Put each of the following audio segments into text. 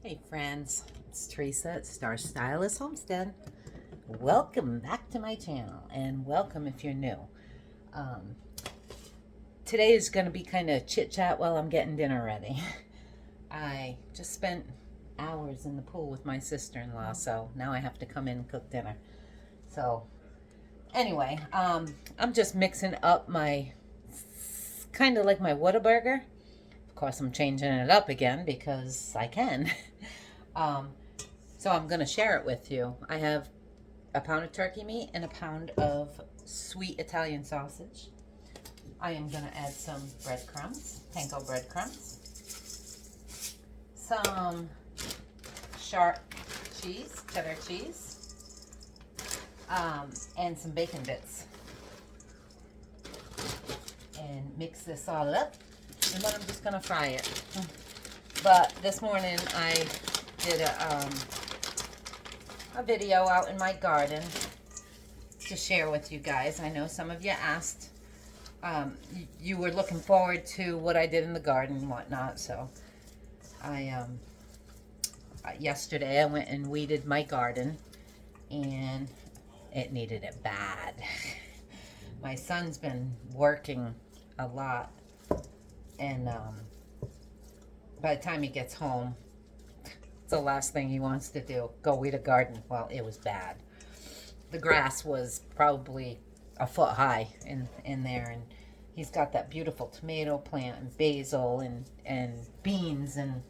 Hey friends, it's Teresa at Star Stylist Homestead. Welcome back to my channel and welcome if you're new. Um, Today is going to be kind of chit chat while I'm getting dinner ready. I just spent hours in the pool with my sister-in-law, so now I have to come in and cook dinner. So anyway, I'm just mixing up my, kind of like my Whataburger. Of course, I'm changing it up again because I can. um, so I'm going to share it with you. I have a pound of turkey meat and a pound of sweet Italian sausage. I am going to add some breadcrumbs, panko breadcrumbs, some sharp cheese, cheddar cheese, and some bacon bits. And mix this all up, and then I'm just going to fry it. But this morning I did a video out in my garden to share with you guys. I know some of you asked, you were looking forward to what I did in the garden and whatnot, so yesterday I went and weeded my garden, and it needed it bad. My son's been working a lot, and by the time he gets home, it's the last thing he wants to do, go weed a garden. Well, it was bad. The grass was probably a foot high in there, and he's got that beautiful tomato plant and basil and beans and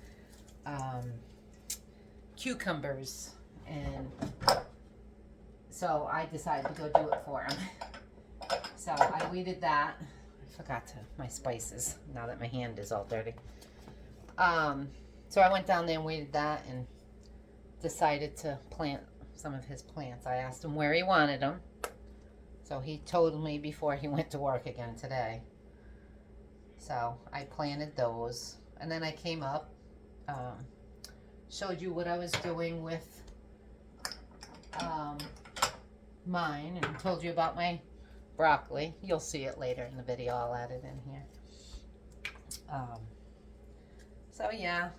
cucumbers, and so I decided to go do it for him. So I weeded that. I forgot my spices now that my hand is all dirty. So I went down there and weeded that and decided to plant some of his plants. I asked him where he wanted them. So he told me before he went to work again today. So I planted those. And then I came up, showed you what I was doing with mine, and told you about my broccoli. You'll see it later in the video. I'll add it in here. So yeah,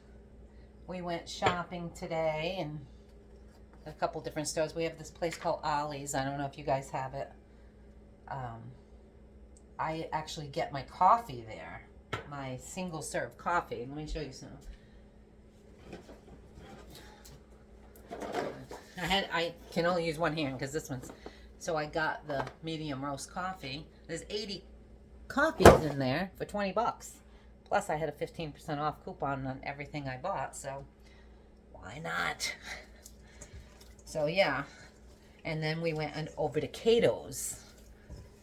we went shopping today and a couple different stores. We have this place called Ollie's. I don't know if you guys have it. I actually get my coffee there, my single serve coffee. Let me show you some. I can only use one hand because this one's, so I got the medium roast coffee. There's 80 coffees in there for 20 bucks. Plus I had a 15% off coupon on everything I bought, so why not? So yeah, and then we went over to Cato's,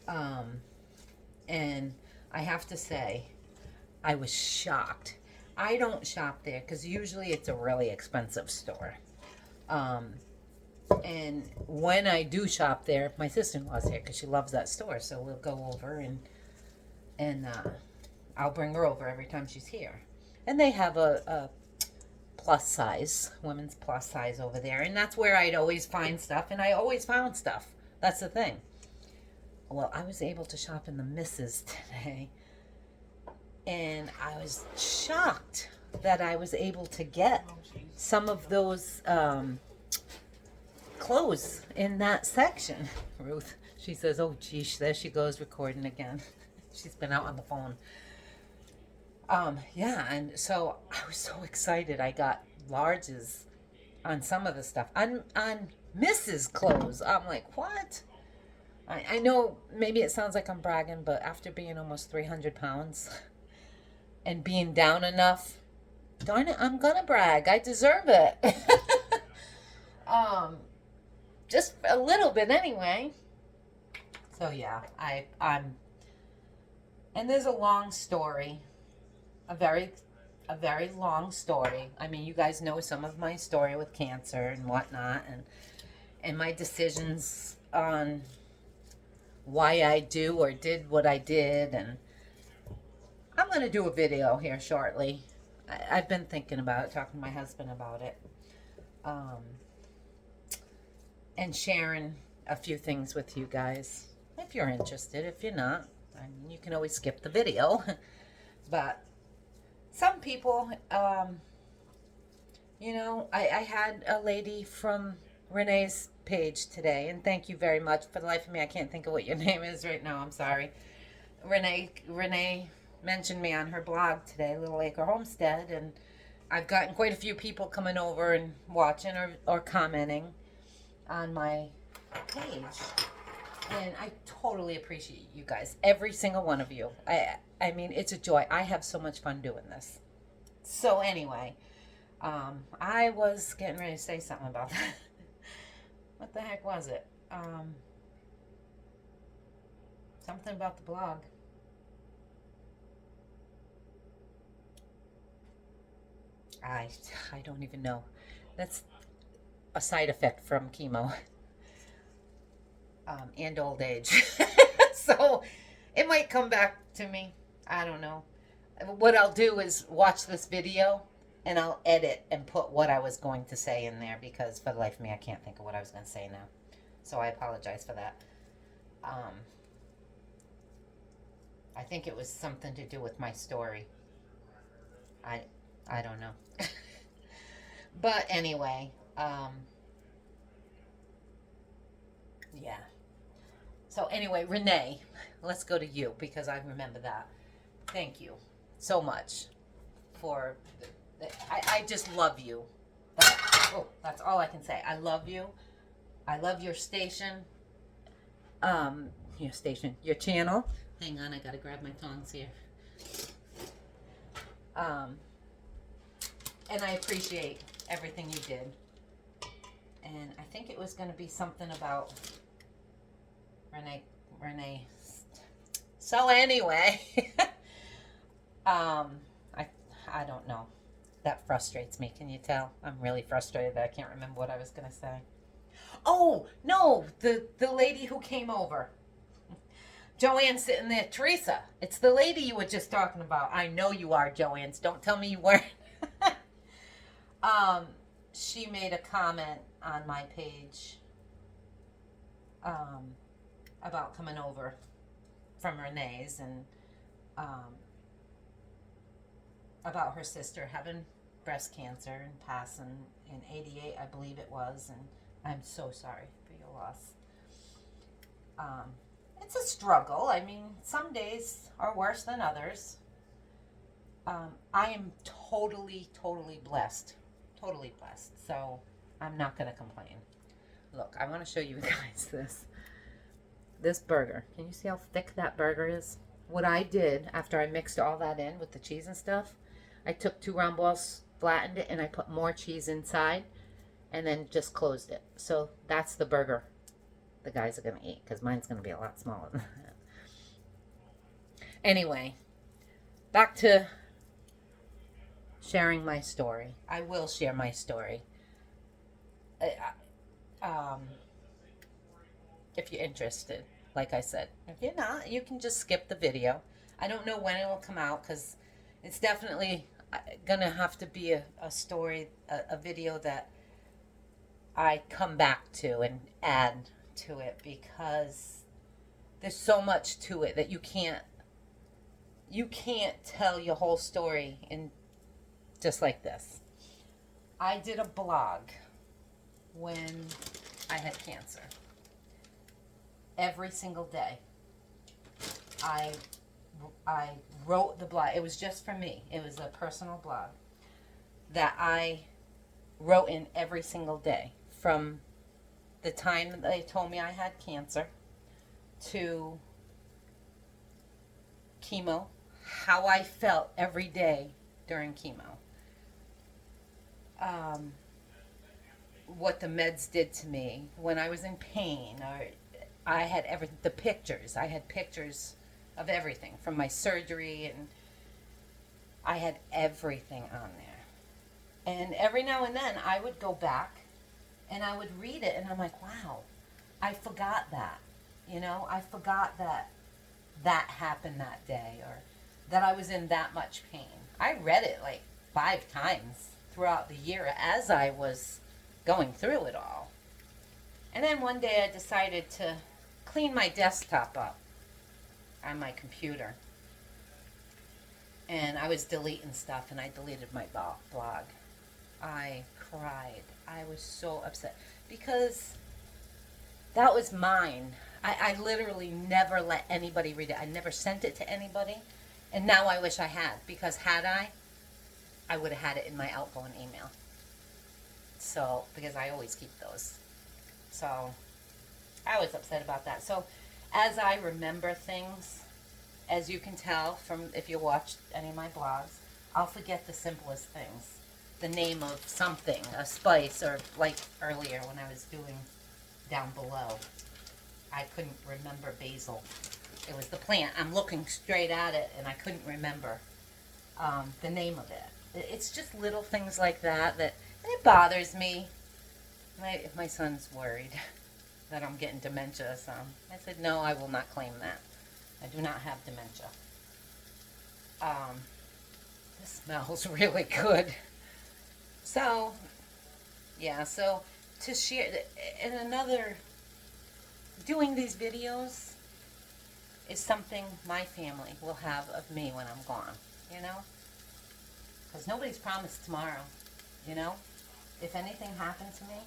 and I have to say, I was shocked. I don't shop there because usually it's a really expensive store. And when I do shop there, my sister-in-law's here because she loves that store, so we'll go over and I'll bring her over every time she's here. And they have a plus size, women's plus size over there, and that's where I'd always find stuff, and I always found stuff. That's the thing. Well, I was able to shop in the misses today, and I was shocked that I was able to get some of those clothes in that section. Ruth, she says, oh geez, there she goes recording again. She's been out on the phone. Yeah, and so I was so excited. I got larges on some of the stuff. On Mrs. clothes, I'm like, what? I know maybe it sounds like I'm bragging, but after being almost 300 pounds and being down enough, darn it, I'm gonna brag. I deserve it. Just a little bit anyway. So yeah, I'm, and there's a long story. A very long story. I mean, you guys know some of my story with cancer and whatnot, and my decisions on why I do or did what I did, and I'm going to do a video here shortly. I've been thinking about it, talking to my husband about it, and sharing a few things with you guys if you're interested. If you're not, I mean, you can always skip the video. But some people, You know, I had a lady from Renee's page today, and thank you very much. For the life of me, I can't think of what your name is right now. I'm sorry. Renee mentioned me on her blog today, Little Acre Homestead, and I've gotten quite a few people coming over and watching or commenting on my page. And I totally appreciate you guys, every single one of you. I mean, it's a joy. I have so much fun doing this. So anyway, I was getting ready to say something about that. What the heck was it? Something about the blog. I I don't even know. That's a side effect from chemo and old age. So it might come back to me. I don't know. What I'll do is watch this video and I'll edit and put what I was going to say in there because for the life of me, I can't think of what I was going to say now. So I apologize for that. Um, I think it was something to do with my story. I I don't know. But anyway, yeah. So anyway, Renee, let's go to you because I remember that. Thank you so much for. I just love you. That's all I can say. I love you. I love your station. Your station, your channel. Hang on, I gotta grab my tongs here. Um, and I appreciate everything you did. And I think it was going to be something about Renee. So anyway, um, I I don't know. That frustrates me. Can you tell? I'm really frustrated that I can't remember what I was going to say. Oh no, the lady who came over. Joanne sitting there, Teresa. It's the lady you were just talking about. I know you are, Joanne. So don't tell me you weren't. um, she made a comment on my page um, about coming over from Renee's and um, about her sister having breast cancer and passing in '88, I believe it was. And I'm so sorry for your loss. Um, it's a struggle. I mean, some days are worse than others. I am totally blessed. Totally blessed. So I'm not going to complain. Look, I want to show you guys this burger. Can you see how thick that burger is? What I did after I mixed all that in with the cheese and stuff, I took 2 round balls, flattened it, and I put more cheese inside and then just closed it. So that's the burger the guys are going to eat because mine's going to be a lot smaller than that. Anyway, back to sharing my story. I will share my story. Um, if you're interested, like I said. If you're not, you can just skip the video. I don't know when it will come out because it's definitely gonna have to be a story, a video that I come back to and add to it because there's so much to it that you can't tell your whole story in just like this. I did a blog when I had cancer. Every single day I wrote the blog. It was just for me. It was a personal blog that I wrote in every single day from the time that they told me I had cancer to chemo, how I felt every day during chemo, what the meds did to me when I was in pain, or I had the pictures. I had pictures of everything from my surgery, and I had everything on there. And every now and then I would go back and I would read it and I'm like, wow, I forgot that. You know, I forgot that happened that day or that I was in that much pain. I read it like 5 times throughout the year as I was going through it all. And then one day I decided to clean my desktop up on my computer. And I was deleting stuff and I deleted my blog. I cried. I was so upset because that was mine. I literally never let anybody read it. I never sent it to anybody. And now I wish I had, because had I would have had it in my outgoing email. So, because I always keep those. So, I was upset about that. So, as I remember things, as you can tell from if you watched any of my blogs, I'll forget the simplest things. The name of something, a spice, or like earlier when I was doing down below, I couldn't remember basil. It was the plant. I'm looking straight at it and I couldn't remember the name of it. It's just little things like that that and it bothers me. My son's worried that I'm getting dementia. So I said, no, I will not claim that. I do not have dementia. This smells really good. So, yeah, so to share, and another, doing these videos is something my family will have of me when I'm gone, you know? Because nobody's promised tomorrow, you know? If anything happened to me,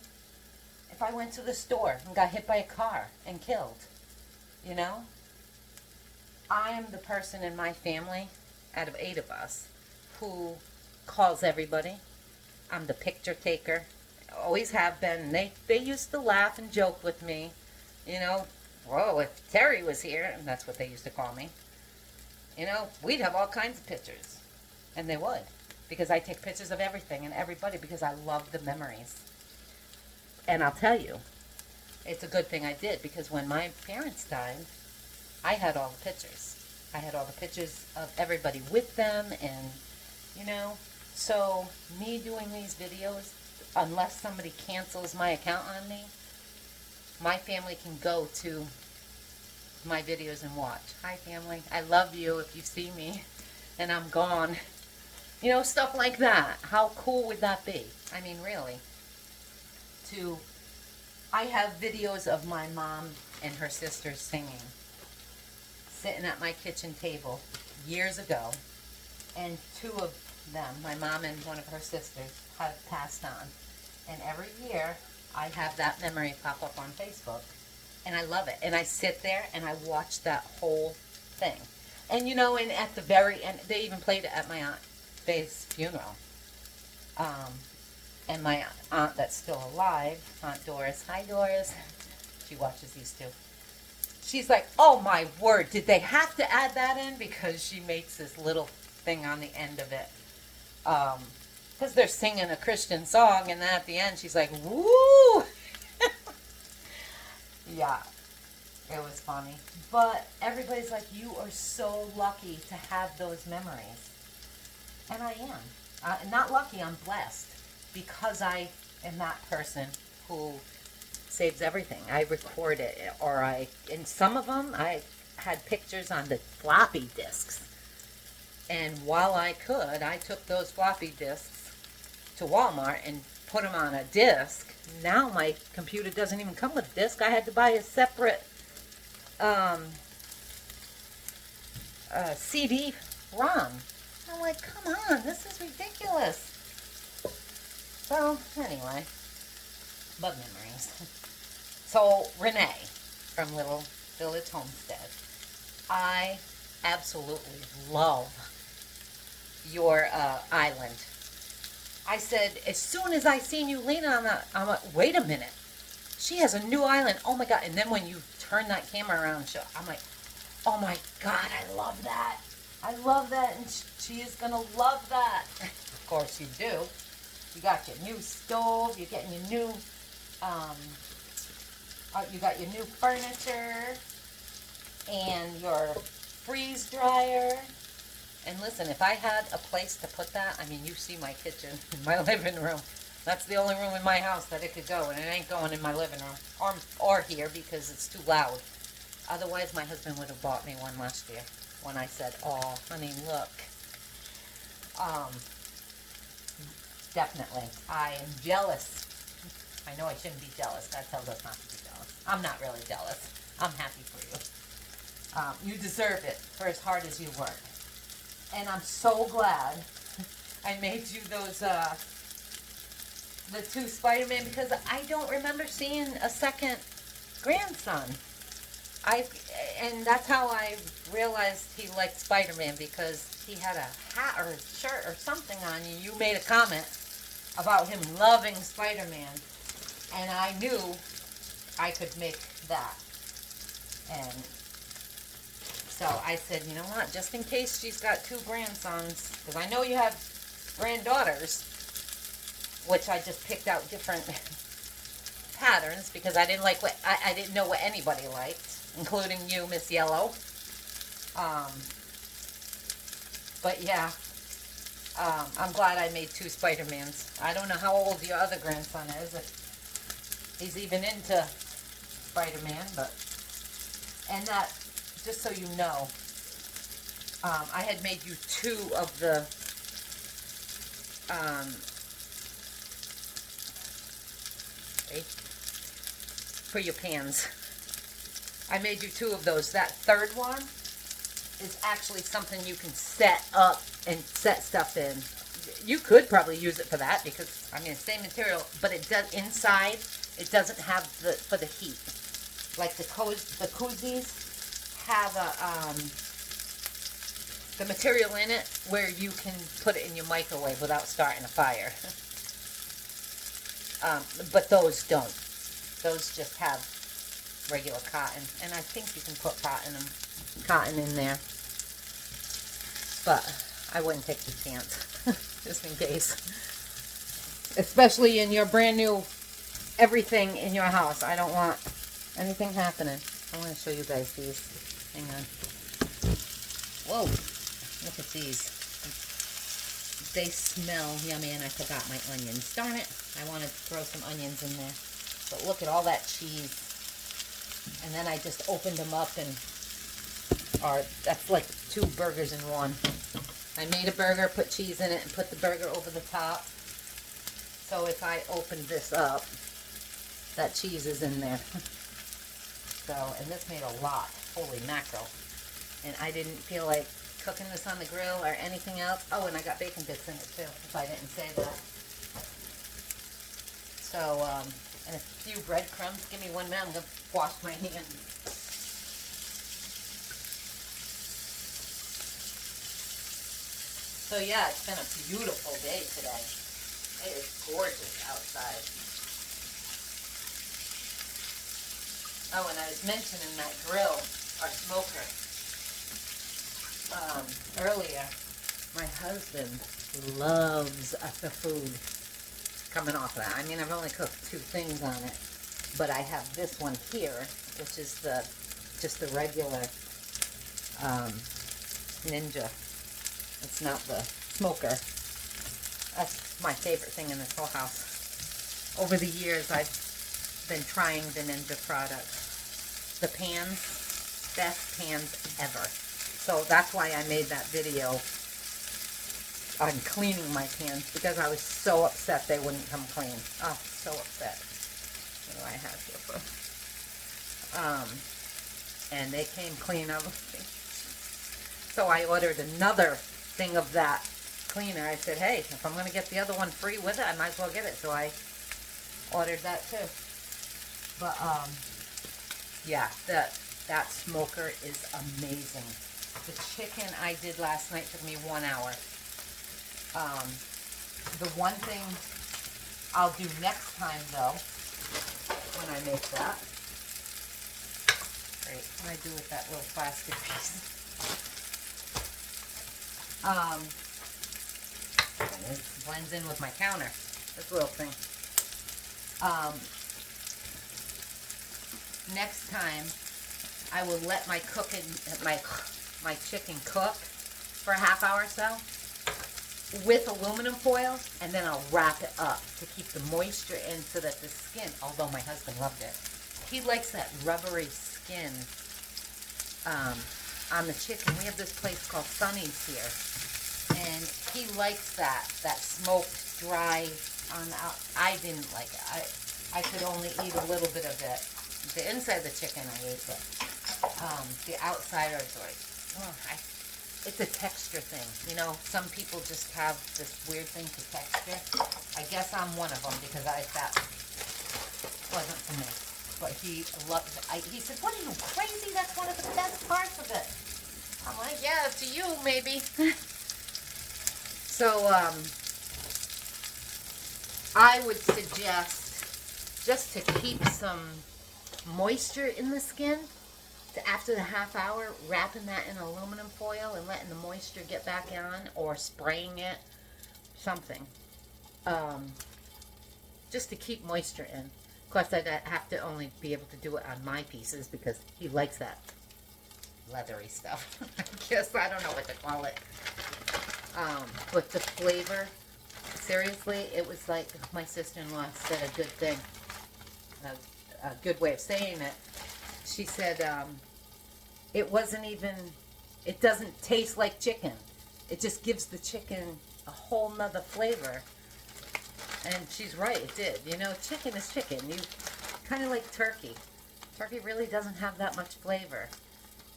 if I went to the store and got hit by a car and killed, you know? I am the person in my family, out of 8 of us, who calls everybody. I'm the picture taker. Always have been. They used to laugh and joke with me. You know, whoa, if Terry was here, and that's what they used to call me, you know, we'd have all kinds of pictures. And they would. Because I take pictures of everything and everybody because I love the memories. And I'll tell you, it's a good thing I did because when my parents died, I had all the pictures. I had all the pictures of everybody with them and, you know, so me doing these videos, unless somebody cancels my account on me, my family can go to my videos and watch. Hi family, I love you if you see me and I'm gone. You know, stuff like that. How cool would that be? I mean, really. I have videos of my mom and her sisters singing, sitting at my kitchen table years ago, and 2 of them, my mom and one of her sisters, have passed on. And every year, I have that memory pop up on Facebook, and I love it. And I sit there and I watch that whole thing. And you know, and at the very end, they even played it at my Aunt Faith's funeral. And my aunt that's still alive, Aunt Doris, hi Doris, she watches these too. She's like, oh my word, did they have to add that in? Because she makes this little thing on the end of it. Because they're singing a Christian song, and then at the end she's like, woo! Yeah, it was funny. But everybody's like, you are so lucky to have those memories. And I am. Not lucky, I'm blessed. Because I am that person who saves everything. I record it, in some of them, I had pictures on the floppy disks. And while I could, I took those floppy disks to Walmart and put them on a disc. Now my computer doesn't even come with a disc. I had to buy a separate CD-ROM. I'm like, come on, this is ridiculous. So, anyway, but memories. So, Renee from Little Village Homestead, I absolutely love your island. I said, as soon as I seen you leaning on that, I'm like, wait a minute. She has a new island. Oh, my God. And then when you turn that camera around, I'm like, oh, my God, I love that. I love that, and she is going to love that. Of course you do. You got your new stove, you're getting your new, you got your new furniture, and your freeze dryer. And listen, if I had a place to put that, I mean, you see my kitchen, my living room. That's the only room in my house that it could go, and it ain't going in my living room, or here, because it's too loud. Otherwise, my husband would have bought me one last year, when I said, oh, honey, look. Definitely. I am jealous. I know I shouldn't be jealous. God tells us not to be jealous. I'm not really jealous. I'm happy for you. You deserve it for as hard as you work. And I'm so glad I made you those the two Spider-Man because I don't remember seeing a second grandson. I and that's how I realized he liked Spider-Man because he had a hat or a shirt or something on, and you made a comment about him loving Spider-Man, and I knew I could make that. And so I said, you know what, just in case she's got two grandsons, because I know you have granddaughters, which I just picked out different patterns because I didn't like what I didn't know what anybody liked, including you, Miss Yellow. But yeah, I'm glad I made two Spider-Mans. I don't know how old your other grandson is, if he's even into Spider-Man, but, and that, just so you know, I had made you two of the, for your pans. I made you two of those. That third one is actually something you can set up and set stuff in. You could probably use it for that because, I mean, it's same material, but it does, inside, it doesn't have the, for the heat. Like the koozies have the material in it where you can put it in your microwave without starting a fire. But those don't. Those just have regular cotton, and I think you can put cotton in there. But I wouldn't take the chance, just in case. Especially in your brand new everything in your house. I don't want anything happening. I want to show you guys these. Hang on. Whoa, look at these. They smell yummy, and I forgot my onions. Darn it, I wanted to throw some onions in there. But look at all that cheese. And then I just opened them up, and that's like two burgers in one. I made a burger, put cheese in it, and put the burger over the top. So if I open this up, that cheese is in there. So, and this made a lot. Holy mackerel. And I didn't feel like cooking this on the grill or anything else. Oh, and I got bacon bits in it too, if I didn't say that. So, and a few breadcrumbs. Give me 1 minute. I'm going to wash my hands. So yeah, it's been a beautiful day today. It is gorgeous outside. Oh, and I was mentioning that grill, our smoker, earlier. My husband loves the food coming off of that. I mean, I've only cooked 2 things on it, but I have this one here, which is just the regular Ninja. It's not the smoker. That's my favorite thing in this whole house. Over the years, I've been trying the Ninja products. The pans, best pans ever. So that's why I made that video on cleaning my pans, because I was so upset they wouldn't come clean. Oh, so upset. What do I have here for? And they came clean. So I ordered another thing of that cleaner. I said, hey, if I'm going to get the other one free with it, I might as well get it. So I ordered that too. But, yeah, that smoker is amazing. The chicken I did last night took me 1 hour. The one thing I'll do next time, though, when I make that, great, what do I do with that little plastic piece? It blends in with my counter, this little thing. Next time, I will let my chicken cook for a half hour or so with aluminum foil, and then I'll wrap it up to keep the moisture in so that the skin, although my husband loved it, he likes that rubbery skin on the chicken. We have this place called Sunny's here, and he likes that smoked, dry on the out. I didn't like it. I could only eat a little bit of it. The inside of the chicken I ate, but the outside I was like, oh, it's a texture thing. You know, some people just have this weird thing for texture. I guess I'm one of them because that wasn't for me. But he loved it. He said, "What are you, crazy? That's one of the best parts of it." I'm like, "Yeah, to you, maybe." So, I would suggest, just to keep some moisture in the skin, after the half hour, wrapping that in aluminum foil and letting the moisture get back on, or spraying it, something. Just to keep moisture in. Of course, I'd have to only be able to do it on my pieces because he likes that leathery stuff. I guess I don't know what to call it. But the flavor, seriously, it was like my sister-in-law said a good thing, a good way of saying it. She said, it doesn't taste like chicken. It just gives the chicken a whole nother flavor. And she's right, it did. You know, chicken is chicken. You kind of like turkey. Turkey really doesn't have that much flavor.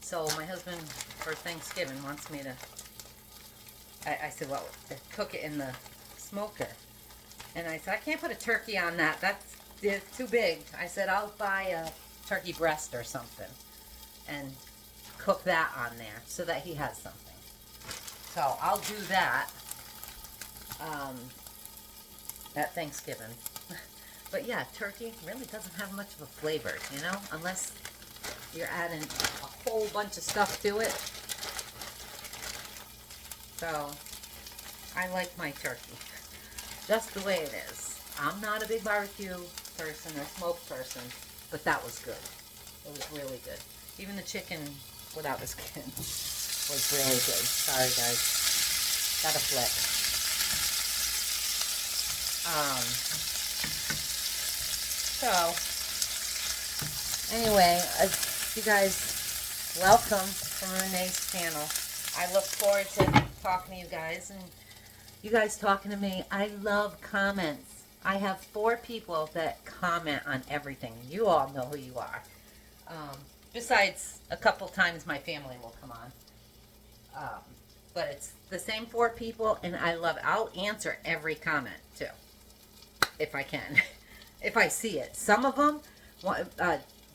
So my husband, for Thanksgiving, wants me to, I said, well, cook it in the smoker. And I said, I can't put a turkey on that. That's too big. I said, I'll buy a turkey breast or something and cook that on there so that he has something. So I'll do that at Thanksgiving. But yeah, turkey really doesn't have much of a flavor, you know, unless you're adding a whole bunch of stuff to it. So I like my turkey just the way it is. I'm not a big barbecue person or smoke person, but that was good. It was really good. Even the chicken without the skin was really good. Sorry, guys. Got a flip. So, anyway, you guys, welcome from Renee's channel. I look forward to talking to you guys and you guys talking to me. I love comments. I have 4 people that comment on everything. You all know who you are. Besides, a couple times my family will come on. But it's the same 4 people, and I love it. I'll answer every comment, too, if I can, if I see it. Some of them,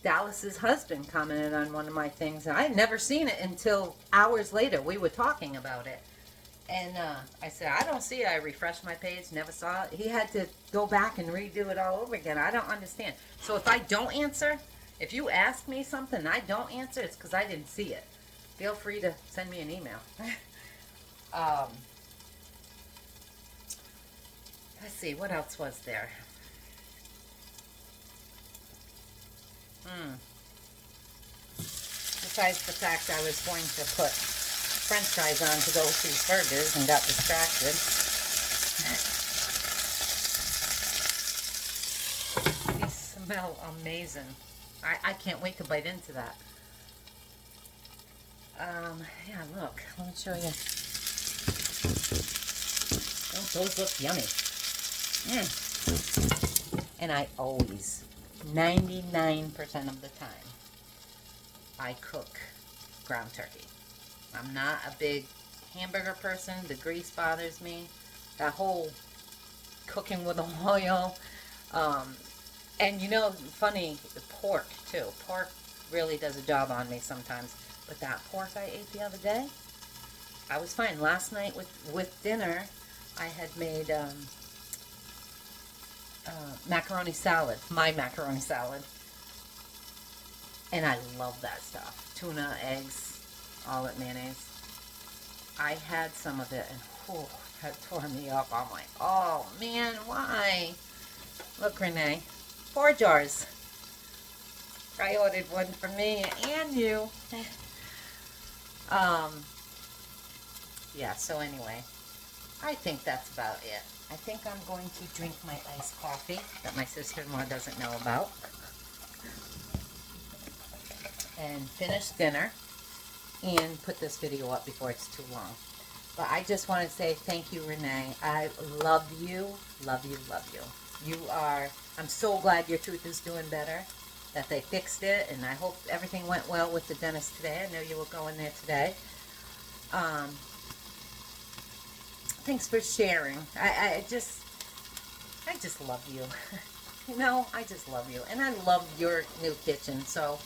Dallas's husband commented on one of my things, and I had never seen it until hours later. We were talking about it. And I said, I don't see it. I refreshed my page, never saw it. He had to go back and redo it all over again. I don't understand. So if I don't answer, if you ask me something and I don't answer, it's because I didn't see it. Feel free to send me an email. Let's see, what else was there? Besides the fact I was going to put French fries on to go with these burgers and got distracted. These smell amazing. I can't wait to bite into that. Yeah, look, let me show you. Oh, those look yummy. And I always, 99% of the time, I cook ground turkey. I'm not a big hamburger person. The grease bothers me. That whole cooking with oil. And you know, funny, pork too. Pork really does a job on me sometimes. But that pork I ate the other day, I was fine. Last night with dinner, I had made macaroni salad. My macaroni salad. And I love that stuff. Tuna, eggs, all that mayonnaise. I had some of it and whew, that tore me up. I'm like, oh man, why? Look, Renee, 4 jars. I ordered one for me and you. Yeah, so anyway, I think that's about it. I think I'm going to drink my iced coffee that my sister-in-law doesn't know about. And finish dinner and put this video up before it's too long. But I just want to say thank you, Renee. I love you, love you, love you. You are, I'm so glad your tooth is doing better, that they fixed it, and I hope everything went well with the dentist today. I know you were going there today. Thanks for sharing. I just love you. You know, I just love you. And I love your new kitchen. So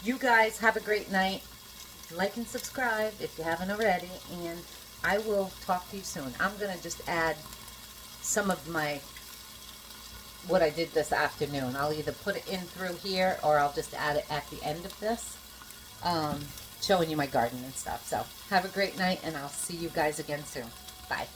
you guys have a great night. Like and subscribe if you haven't already. And I will talk to you soon. I'm going to just add some of what I did this afternoon. I'll either put it in through here or I'll just add it at the end of this. Showing you my garden and stuff. So have a great night and I'll see you guys again soon. Bye.